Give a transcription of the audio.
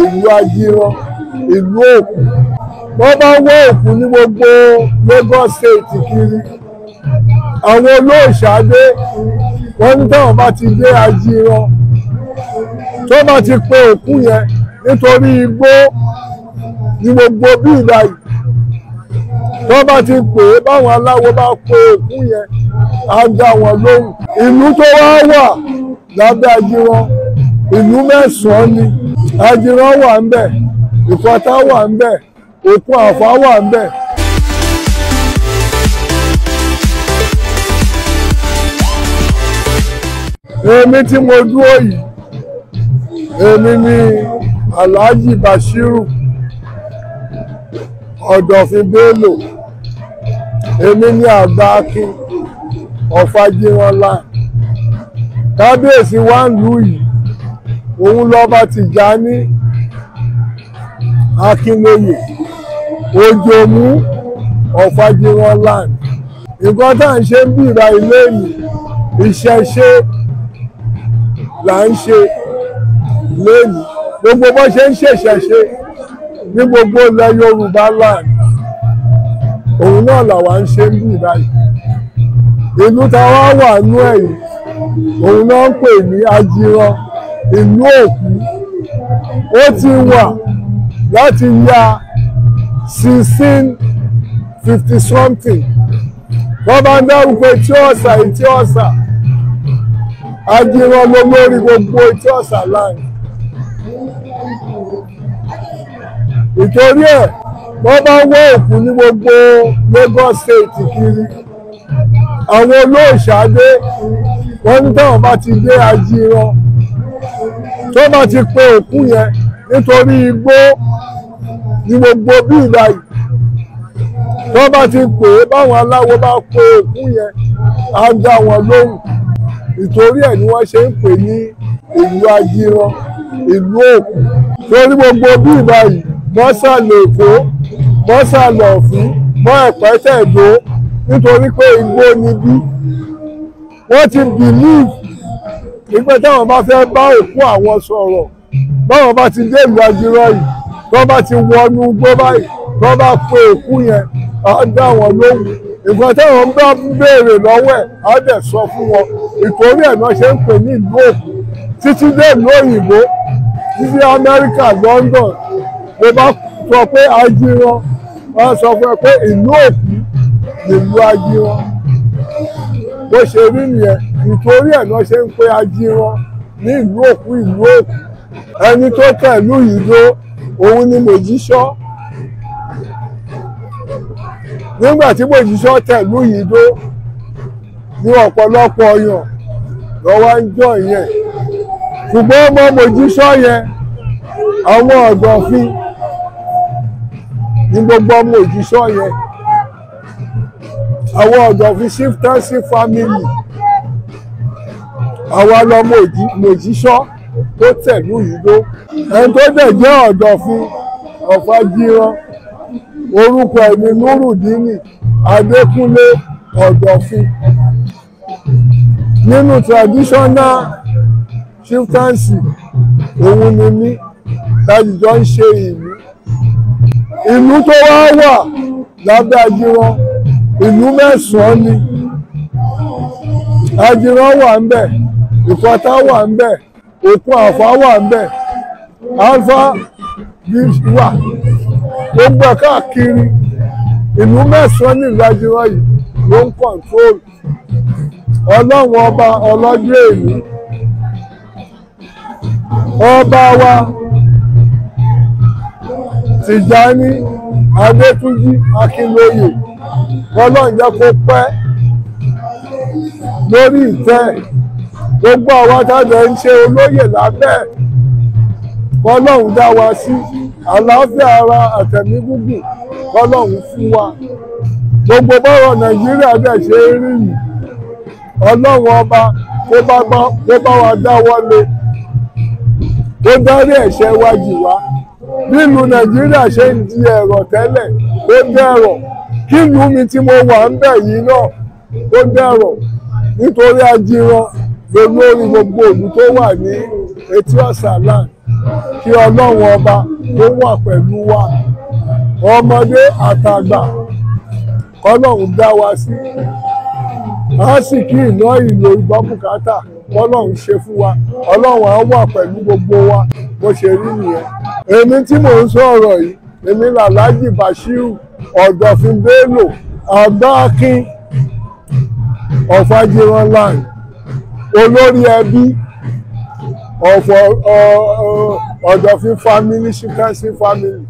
ìlú Ajíran, ìlú òkú. Wọ́n bá wọ́ òkú ní gbogbo Lagos State kiri. Àwọn olóòṣàdé wọ́n ní táwọn bá ti dé Ajíran, tó bá ti pe òkú yẹn nítorí igbó ní gbogbo bí ìdáyìí, tó bá ti pè é báwọn aláwo bá pe òkú yẹn á dá wọn lóhùn. Ìlú tó wá wà lábẹ́ Ajíran, ìlú mẹ́sàn-án ni. Ajíran wà ń bẹ̀, Ìfọ̀tà wà ń bẹ̀, Òkun Àfá wà ń bẹ̀. Èmi tí mo dúró yìí, èmi ni Alhaji Bashiru Ọ̀dọ̀fin Bello. Èmi ni àgbà Akin of Ajíran land. Kábíyèsí wa ń lù yìí, òun lọ́ba Tìjání Akínlóye Òjòmú of Ajíran land. Nǹkan tá à ń ṣe ń bìrà ilé yìí, ìṣẹ̀ṣe là ń ṣe lónìí. Gbogbo bó ṣe ń ṣèṣẹ̀ṣe ní gbogbo ilẹ̀ Yorùbá land, òun náà làwa ń ṣe ń bìrà yìí. Ìlú táwa wà nú ẹ̀yìn, òun náà ń pè ní Ajíran, ìlú òkú. Ó ti wà láti ya 1650 something. Wọ́n bá ń dárúkọ Etí Ọ̀sà, Etí Ọ̀sà. Ajíran ló lórí gbogbo Etí Ọ̀sà láàrin. Ìtorí ẹ̀ wọ́n bá wọ́ òkú ní gbogbo Lagos State kiri. Àwọn olóòṣàdé wọ́n ní táwọn bá ti dé Ajíran, tó bá ti pe òkú yẹn nítorí igbó ní gbogbo bí ìdáyìí, tó bá ti pè é báwọn aláwo bá pe òkú yẹn á dá wọn lóhùn. Ìtorí ẹ̀ ni wọ́n ṣe ń pè ní ìlú Ajíran, ìlú òkú. Torí gbogbo bí ìdáyìí, mọ́sàlẹ̀ Èkó, mọ́sàlẹ̀ Ọ̀fín, mọ́ Ẹ̀pẹ́ Tẹ̀dó, nítorí pé igbó ni bí. Wọ́n ti believe nígbà táwọn bá fẹ́ bá òkú àwọn sọ̀rọ̀, báwọn bá ti dé ìlú Ajíran yìí, tó bá ti wọnú igbó báyìí, tó bá pe òkú yẹn á dá wọn lóhùn. Nǹkan táwọn bá béèrè lọ́wọ́ ẹ̀ á dẹ̀ sọ fún wọn. Ìtorí ẹ̀ náà ṣe ń pè ní ìlú òkú. Títí dé ìlú òyìnbó, títí Amẹ́ríkà, London, ló bá sọ pé Ajíran, wọ́n sọ fún ẹ pé ìlú òkú ìlú Ajíran. Bó ṣe rí nìyẹn. Ìtorí ẹ̀ náà ṣe ń pe Ajíran ní ìlú òkú, ìlú òkú. Ẹni tó tẹ̀lú yìí dó, òun ni Mòjíṣọ́. Nígbà tí Mòjíṣọ́ tẹ̀lú yìí dó, ní ọ̀pọ̀lọpọ̀ ọyàn lọ́wọ́ ń jọ yẹn. Ṣùgbọ́n ọmọ Mòjíṣọ́ yẹn, àwọn Ọ̀dọ̀fin ní gbogbo ọmọ Mòjíṣọ́ yẹn. Àwọn Ọ̀dọ̀fin chieftaincy family, àwa lọmọ Mòjíṣọ́ tó tẹ̀lú yìí dó. Ẹni tó dẹ̀ jẹ́ Ọ̀dọ̀fin of Ajíran, orúkọ ẹ̀ ní Nurudini Adékúnlé Ọ̀dọ̀fin. Nínú traditional chieftaincy, òun ni mí tájújọ ń ṣe ìlú. Ìlú tó wá wà lábẹ́ Ajíran, ìlú mẹ́sàn-án ni. Ajíran wà ń bẹ̀, Ìfọ̀tà wà ń bẹ̀, Òkun Àfá wà ń bẹ̀, Alpha Beach wà. Gbogbo ẹ̀ káàkiri ìlú mẹ́sàn-án ní ìlú Ajíran yìí ló ń control. Ọlọ́run ọba ọlọ́jọ́ èní, ọba wa Tìjání Adétúnjí Akínlóye, Ọlọ́run jẹ́ kó pẹ́ lórí ìtẹ́. Gbogbo àwa tájọ ń ṣe olóyè lábẹ́, Ọlọ́run dá wa sí àlàáfíà ara àtẹ̀mí gígùn, Ọlọ́run fún wa. Gbogbo bọ́rọ̀ Nàìjíríà dẹ̀ ṣe rí yìí, Ọlọ́run ọba kó bá wa dáwọ́lé, kó dárí ẹ̀ṣẹ̀ wa jì wá. Bí ìlú Nàìjíríà ṣe ń di ẹ̀rọ̀ tẹ́lẹ̀, ó dẹ̀rọ̀. Kí ìlú mi tí mo wà ń bẹ̀ yìí náà ó dẹ̀rọ̀. Nítorí Ajíran ló lórí gbogbo ìlú tó wà ní Etí Ọ̀sà land. kí ọlọ́run ọba tó wà pẹ̀lú wa ọmọdé àtàgbà kọ́lọ́run dá wa sí a sì kí iná ìlò ìgbọ́ bùkátà kọ́lọ́run ṣe fún wa ọlọ́run á wà pẹ̀lú gbogbo wa bó ṣe rí nìyẹn. èmi tí mò ń sọ̀rọ̀ yìí èmi làlájì Bashiru Ọ̀dọ̀fin Bello Agbákin of Ajiranland olórí ẹbí of Ọ̀dọ̀fin family chieftaincy family.